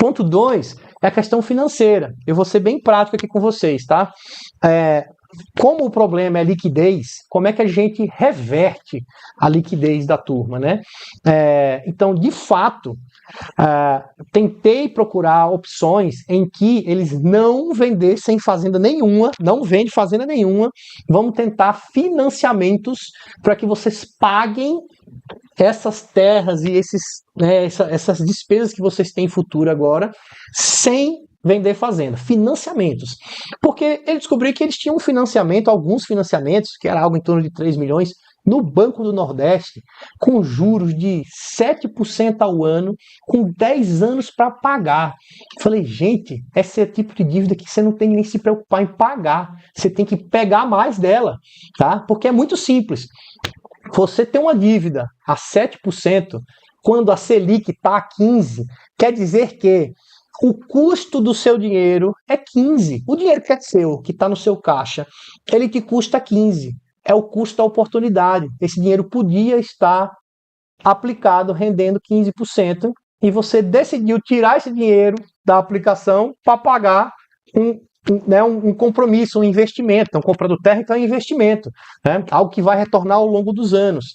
Ponto 2 é a questão financeira. Eu vou ser bem prático aqui com vocês, tá? Como o problema é liquidez, como é que a gente reverte a liquidez da turma, né? Então, de fato, tentei procurar opções em que eles não vendessem fazenda nenhuma, não vende fazenda nenhuma. Vamos tentar financiamentos para que vocês paguem essas terras e essas despesas que vocês têm em futuro agora, sem vender fazenda, financiamentos. Porque ele descobriu que eles tinham um financiamento, alguns financiamentos, que era algo em torno de 3 milhões, no Banco do Nordeste, com juros de 7% ao ano, com 10 anos para pagar. Eu falei, gente, esse é o tipo de dívida que você não tem nem se preocupar em pagar. Você tem que pegar mais dela, tá? Porque é muito simples. Você tem uma dívida a 7%, quando a Selic está a 15%, quer dizer que o custo do seu dinheiro é 15%. O dinheiro que é seu, que está no seu caixa, ele te custa 15%. É o custo da oportunidade. Esse dinheiro podia estar aplicado, rendendo 15%, e você decidiu tirar esse dinheiro da aplicação para pagar um compromisso, um investimento. Então, compra do terra, então é investimento, né? Algo que vai retornar ao longo dos anos.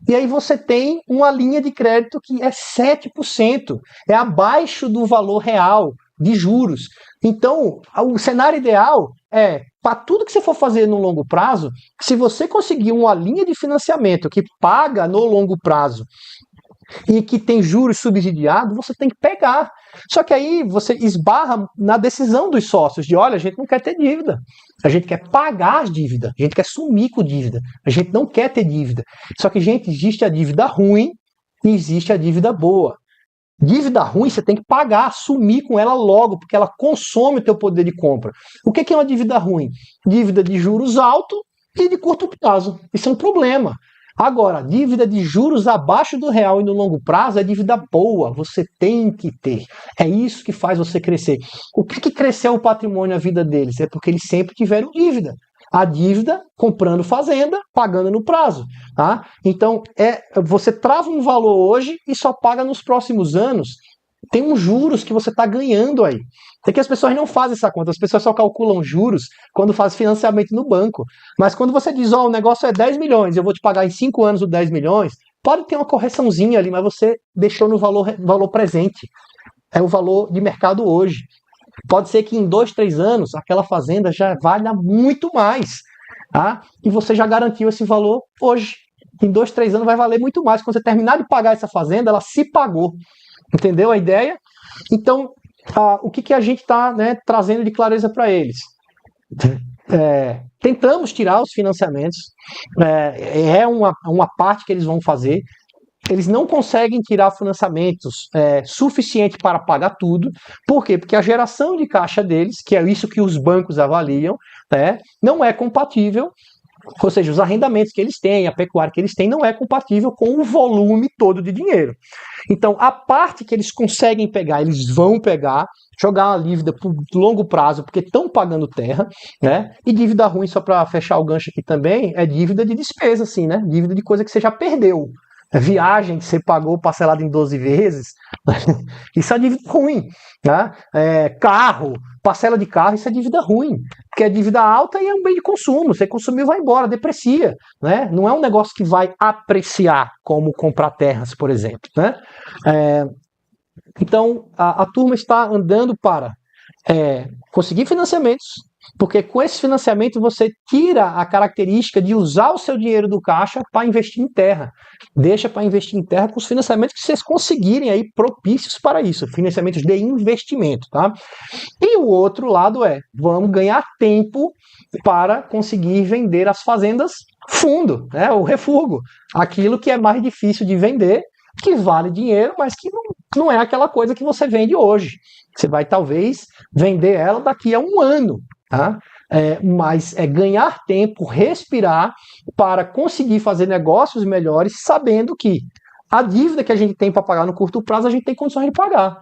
E aí você tem uma linha de crédito que é 7%, é abaixo do valor real de juros. Então, o cenário ideal é, para tudo que você for fazer no longo prazo, se você conseguir uma linha de financiamento que paga no longo prazo e que tem juros subsidiados, você tem que pegar. Só que aí você esbarra na decisão dos sócios de, olha, a gente não quer ter dívida, a gente quer pagar as dívidas, a gente quer sumir com dívida, a gente não quer ter dívida. Só que, gente, existe a dívida ruim e existe a dívida boa. Dívida ruim você tem que pagar, sumir com ela logo, porque ela consome o teu poder de compra. O que é uma dívida ruim? Dívida de juros altos e de curto prazo. Isso é um problema. Agora, dívida de juros abaixo do real e no longo prazo é dívida boa, você tem que ter. É isso que faz você crescer. O que cresceu o patrimônio na vida deles? É porque eles sempre tiveram dívida. A dívida comprando fazenda, pagando no prazo. Tá? Então, você trava um valor hoje e só paga nos próximos anos. Tem uns juros que você está ganhando aí. É que as pessoas não fazem essa conta, as pessoas só calculam juros quando fazem financiamento no banco. Mas quando você diz, o negócio é 10 milhões, eu vou te pagar em 5 anos os 10 milhões, pode ter uma correçãozinha ali, mas você deixou no valor presente. É o valor de mercado hoje. Pode ser que em 2, 3 anos aquela fazenda já valha muito mais. Tá? E você já garantiu esse valor hoje. Em 2, 3 anos vai valer muito mais. Quando você terminar de pagar essa fazenda, ela se pagou. Entendeu a ideia? Então, o que a gente está, trazendo de clareza para eles? Tentamos tirar os financiamentos, uma parte que eles vão fazer. Eles não conseguem tirar financiamentos suficiente para pagar tudo. Por quê? Porque a geração de caixa deles, que é isso que os bancos avaliam, não é compatível. Ou seja, os arrendamentos que eles têm, a pecuária que eles têm, não é compatível com o volume todo de dinheiro. Então, a parte que eles conseguem pegar, eles vão pegar, jogar uma dívida por longo prazo, porque estão pagando terra, né? E dívida ruim, só para fechar o gancho aqui também, é dívida de despesa, assim, né? Dívida de coisa que você já perdeu. Viagem que você pagou parcelado em 12 vezes, isso é dívida ruim, né? Carro, parcela de carro, isso é dívida ruim, porque é dívida alta e é um bem de consumo, você consumiu, vai embora, deprecia, né? Não é um negócio que vai apreciar, como comprar terras, por exemplo, né? Então, a turma está andando para conseguir financiamentos, porque com esse financiamento você tira a característica de usar o seu dinheiro do caixa para investir em terra. Deixa para investir em terra com os financiamentos que vocês conseguirem aí propícios para isso, financiamentos de investimento, tá? E o outro lado vamos ganhar tempo para conseguir vender as fazendas fundo, né? O refúgio, aquilo que é mais difícil de vender, que vale dinheiro, mas que não é aquela coisa que você vende hoje. Você vai talvez vender ela daqui a um ano. Tá? Mas ganhar tempo, respirar para conseguir fazer negócios melhores, sabendo que a dívida que a gente tem para pagar no curto prazo, a gente tem condições de pagar.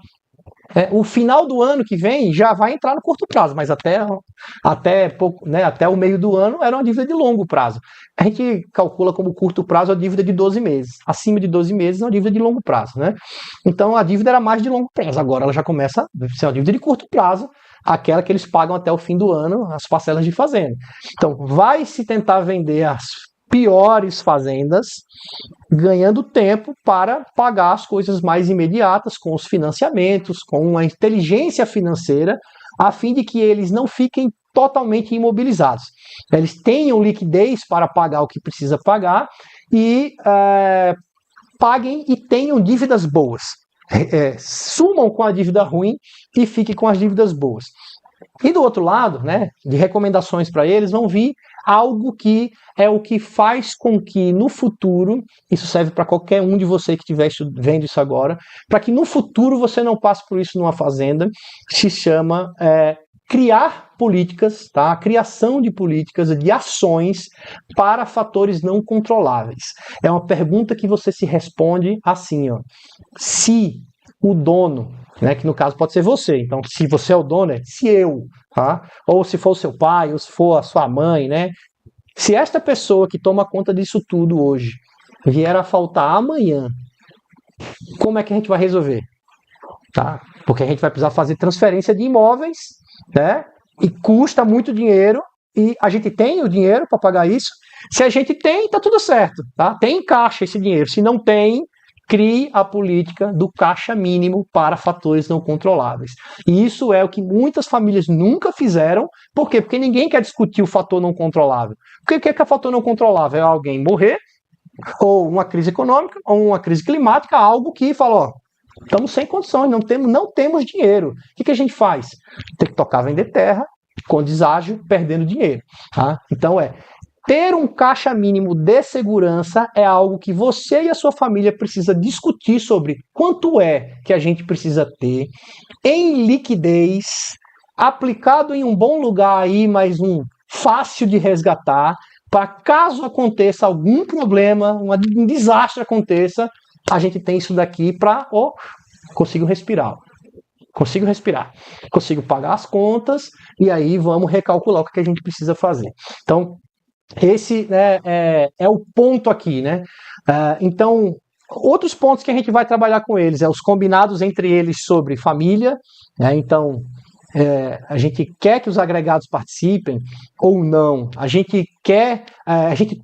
O final do ano que vem já vai entrar no curto prazo, mas até o meio do ano era uma dívida de longo prazo. A gente calcula como curto prazo a dívida de 12 meses. Acima de 12 meses é uma dívida de longo prazo, né? Então a dívida era mais de longo prazo. Agora ela já começa a ser uma dívida de curto prazo, aquela que eles pagam até o fim do ano, as parcelas de fazenda. Então vai se tentar vender as piores fazendas, ganhando tempo para pagar as coisas mais imediatas, com os financiamentos, com a inteligência financeira, a fim de que eles não fiquem totalmente imobilizados. Eles tenham liquidez para pagar o que precisa pagar e paguem e tenham dívidas boas. Sumam com a dívida ruim e fiquem com as dívidas boas. E do outro lado, né, de recomendações para eles, vão vir algo que é o que faz com que no futuro, isso serve para qualquer um de vocês que estiver vendo isso agora, para que no futuro você não passe por isso numa fazenda, se chama criar políticas, tá? A criação de políticas, de ações para fatores não controláveis. É uma pergunta que você se responde assim, ó. Se o dono, né, que no caso pode ser você, então se você é o dono, se eu, tá? Ou se for o seu pai, ou se for a sua mãe, né? Se esta pessoa que toma conta disso tudo hoje vier a faltar amanhã, como é que a gente vai resolver? Tá? Porque a gente vai precisar fazer transferência de imóveis, né? E custa muito dinheiro, e a gente tem o dinheiro para pagar isso. Se a gente tem, tá tudo certo, tá? Tem em caixa esse dinheiro. Se não tem, crie a política do caixa mínimo para fatores não controláveis. E isso é o que muitas famílias nunca fizeram. Por quê? Porque ninguém quer discutir o fator não controlável. O que é o fator não controlável? É alguém morrer, ou uma crise econômica, ou uma crise climática, algo que fala, ó, estamos sem condições, não temos dinheiro. O que a gente faz? Tem que tocar vender terra, com deságio, perdendo dinheiro. Tá? Então ter um caixa mínimo de segurança é algo que você e a sua família precisa discutir sobre quanto é que a gente precisa ter em liquidez, aplicado em um bom lugar aí, mas fácil de resgatar, para caso aconteça algum problema, um desastre aconteça, a gente tem isso daqui para, consigo respirar, consigo pagar as contas e aí vamos recalcular o que a gente precisa fazer. Então, esse é o ponto aqui, né? Então, outros pontos que a gente vai trabalhar com eles os combinados entre eles sobre família, né? Então, a gente quer que os agregados participem ou não, a gente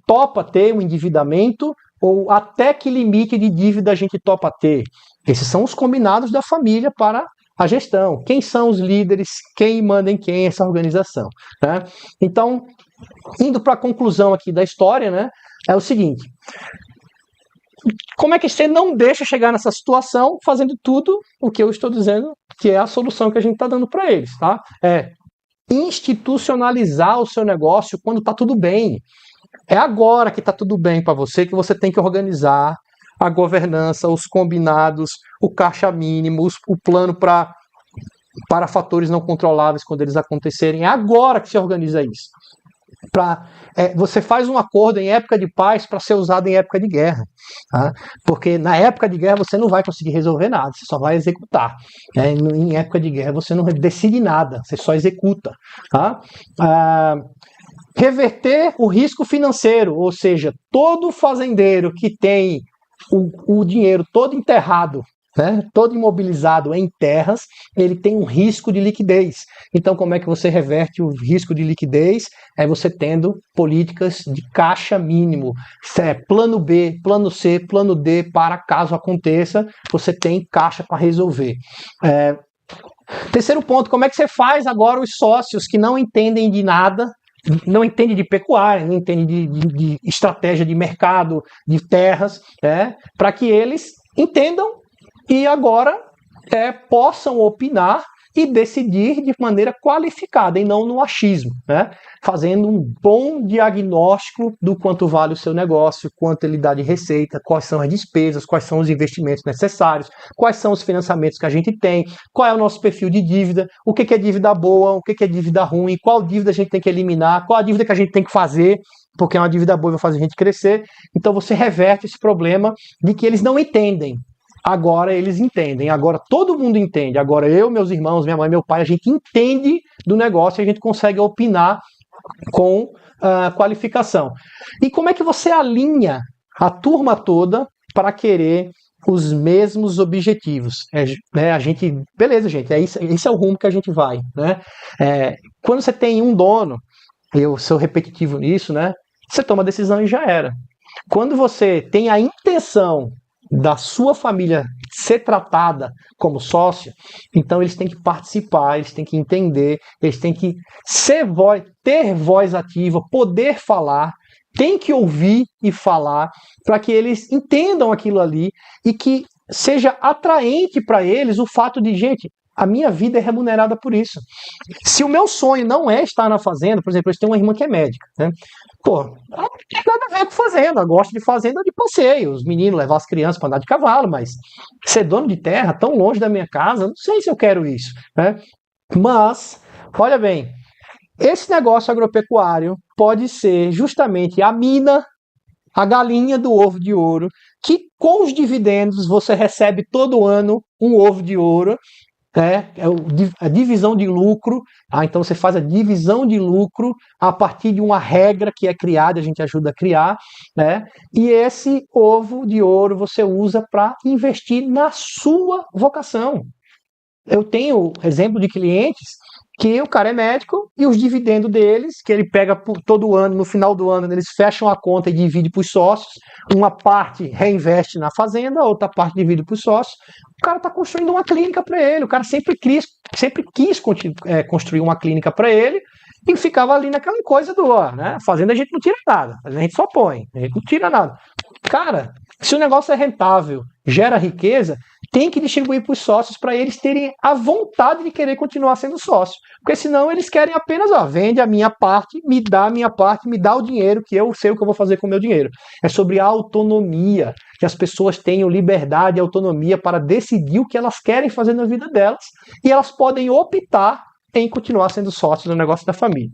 topa ter um endividamento ou até que limite de dívida a gente topa ter. Esses são os combinados da família para a gestão. Quem são os líderes, quem manda em quem essa organização, né? Então, indo para a conclusão aqui da história, né, é o seguinte: como é que você não deixa chegar nessa situação fazendo tudo o que eu estou dizendo que é a solução que a gente está dando para eles, tá? Institucionalizar o seu negócio quando está tudo bem. É agora que está tudo bem para você que você tem que organizar a governança, os combinados, o caixa mínimo, o plano para fatores não controláveis quando eles acontecerem. É agora que se organiza isso. Você faz um acordo em época de paz para ser usado em época de guerra, tá? Porque na época de guerra você não vai conseguir resolver nada, você só vai executar. Em época de guerra você não decide nada, você só executa, tá? Reverter o risco financeiro, ou seja, todo fazendeiro que tem o dinheiro todo enterrado, né, todo imobilizado em terras, ele tem um risco de liquidez. Então, como é que você reverte o risco de liquidez? É você tendo políticas de caixa mínimo. Plano B, plano C, plano D, para caso aconteça, você tem caixa para resolver. Terceiro ponto, como é que você faz agora os sócios que não entendem de nada, não entende de pecuária, não entende de estratégia de mercado, de terras, para que eles entendam e agora possam opinar e decidir de maneira qualificada e não no achismo, né? Fazendo um bom diagnóstico do quanto vale o seu negócio, quanto ele dá de receita, quais são as despesas, quais são os investimentos necessários, quais são os financiamentos que a gente tem, qual é o nosso perfil de dívida, o que é dívida boa, o que é dívida ruim, qual dívida a gente tem que eliminar, qual a dívida que a gente tem que fazer, porque é uma dívida boa e vai fazer a gente crescer. Então você reverte esse problema de que eles não entendem. agora eles entendem, agora todo mundo entende, agora eu, meus irmãos, minha mãe, meu pai, a gente entende do negócio e a gente consegue opinar com qualificação. E como é que você alinha a turma toda para querer os mesmos objetivos? A gente, beleza, gente, esse é o rumo que a gente vai, né? Quando você tem um dono, eu sou repetitivo nisso, né? Você toma a decisão e já era. Quando você tem a intenção da sua família ser tratada como sócio, então eles têm que participar, eles têm que entender, eles têm que ter voz ativa, poder falar, tem que ouvir e falar para que eles entendam aquilo ali e que seja atraente para eles o fato de, gente, a minha vida é remunerada por isso. Se o meu sonho não é estar na fazenda, por exemplo, eles têm uma irmã que é médica, né? Pô, ela não tem nada a ver com fazenda, ela gosta de fazenda de passeio, os meninos levar as crianças para andar de cavalo, mas ser dono de terra tão longe da minha casa, não sei se eu quero isso, né? Mas, olha bem, esse negócio agropecuário pode ser justamente a mina, a galinha do ovo de ouro, que com os dividendos você recebe todo ano um ovo de ouro, a divisão de lucro. Então você faz a divisão de lucro a partir de uma regra que é criada, a gente ajuda a criar, né? E esse ovo de ouro você usa para investir na sua vocação. Eu tenho exemplo de clientes que o cara é médico e os dividendos deles, que ele pega todo ano, no final do ano, eles fecham a conta e dividem para os sócios, uma parte reinveste na fazenda, outra parte divide para os sócios. O cara está construindo uma clínica para ele, o cara sempre quis construir uma clínica para ele e ficava ali naquela coisa né? Fazenda a gente não tira nada, a gente só põe, a gente não tira nada. Cara, se o negócio é rentável, gera riqueza, tem que distribuir para os sócios para eles terem a vontade de querer continuar sendo sócio. Porque senão eles querem apenas, vende a minha parte, me dá a minha parte, me dá o dinheiro, que eu sei o que eu vou fazer com o meu dinheiro. É sobre a autonomia, que as pessoas tenham liberdade e autonomia para decidir o que elas querem fazer na vida delas, e elas podem optar em continuar sendo sócios do negócio da família.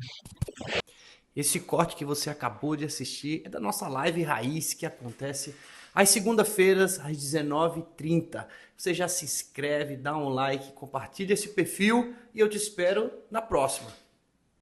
Esse corte que você acabou de assistir é da nossa live raiz que acontece às segunda-feiras, às 19h30. Você já se inscreve, dá um like, compartilha esse perfil e eu te espero na próxima.